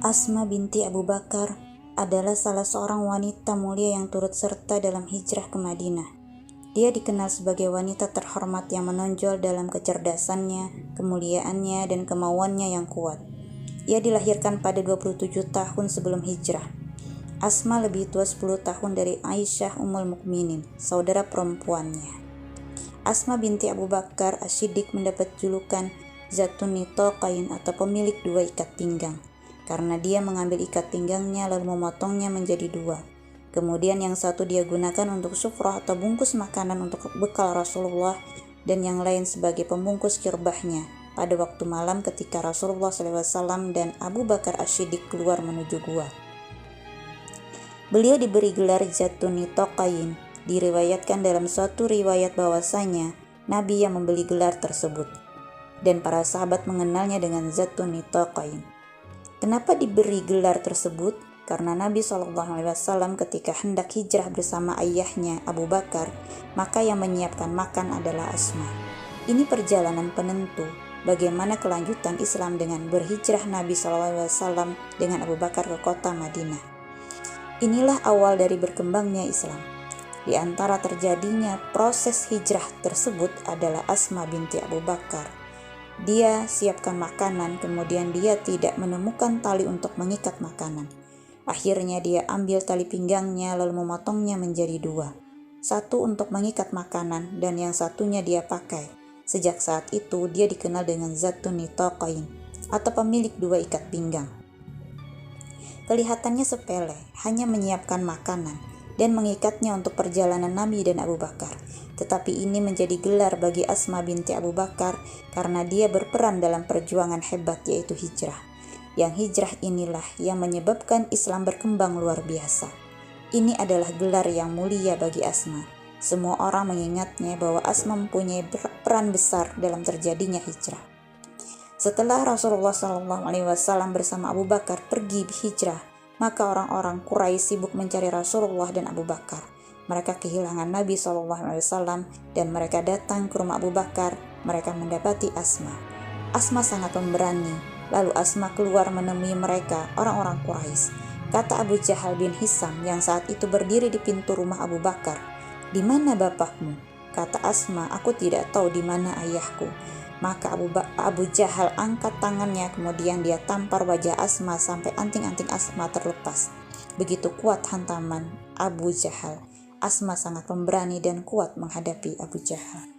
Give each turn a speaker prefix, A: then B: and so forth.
A: Asma binti Abu Bakar adalah salah seorang wanita mulia yang turut serta dalam hijrah ke Madinah. Dia dikenal sebagai wanita terhormat yang menonjol dalam kecerdasannya, kemuliaannya, dan kemauannya yang kuat. Ia dilahirkan pada 27 tahun sebelum hijrah. Asma lebih tua 10 tahun dari Aisyah Ummul Mukminin, saudara perempuannya. Asma binti Abu Bakar As-Siddiq mendapat julukan Zatun Nitaqain atau pemilik dua ikat pinggang, karena dia mengambil ikat pinggangnya lalu memotongnya menjadi dua. Kemudian yang satu dia gunakan untuk sufrah atau bungkus makanan untuk bekal Rasulullah, dan yang lain sebagai pembungkus kirbahnya pada waktu malam ketika Rasulullah SAW dan Abu Bakar As-Siddiq keluar menuju gua. Beliau diberi gelar Zatun Nitaqain. Diriwayatkan dalam suatu riwayat bahwasanya Nabi yang membeli gelar tersebut, dan para sahabat mengenalnya dengan Zatun Nitaqain. Kenapa diberi gelar tersebut? Karena Nabi SAW ketika hendak hijrah bersama ayahnya Abu Bakar, maka yang menyiapkan makan adalah Asma. Ini perjalanan penentu bagaimana kelanjutan Islam dengan berhijrah Nabi SAW dengan Abu Bakar ke kota Madinah. Inilah awal dari berkembangnya Islam. Di antara terjadinya proses hijrah tersebut adalah Asma binti Abu Bakar. Dia siapkan makanan, kemudian dia tidak menemukan tali untuk mengikat makanan. Akhirnya dia ambil tali pinggangnya lalu memotongnya menjadi dua. Satu untuk mengikat makanan dan yang satunya dia pakai. Sejak saat itu dia dikenal dengan Zatun Nitaqain atau pemilik dua ikat pinggang. Kelihatannya sepele, hanya menyiapkan makanan dan mengikatnya untuk perjalanan Nabi dan Abu Bakar. Tetapi ini menjadi gelar bagi Asma binti Abu Bakar karena dia berperan dalam perjuangan hebat yaitu hijrah. Yang hijrah inilah yang menyebabkan Islam berkembang luar biasa. Ini adalah gelar yang mulia bagi Asma. Semua orang mengingatnya bahwa Asma mempunyai peran besar dalam terjadinya hijrah. Setelah Rasulullah SAW bersama Abu Bakar pergi hijrah, maka orang-orang Quraisy sibuk mencari Rasulullah dan Abu Bakar. Mereka kehilangan Nabi SAW dan mereka datang ke rumah Abu Bakar. Mereka mendapati Asma. Asma sangat pemberani. Lalu Asma keluar menemui mereka, orang-orang Quraisy. Kata Abu Jahal bin Hisam yang saat itu berdiri di pintu rumah Abu Bakar, "Di mana bapakmu?" Kata Asma, "Aku tidak tahu di mana ayahku." Maka Abu Jahal angkat tangannya, kemudian dia tampar wajah Asma sampai anting-anting Asma terlepas. Begitu kuat hantaman Abu Jahal. Asma sangat pemberani dan kuat menghadapi Abu Jahal.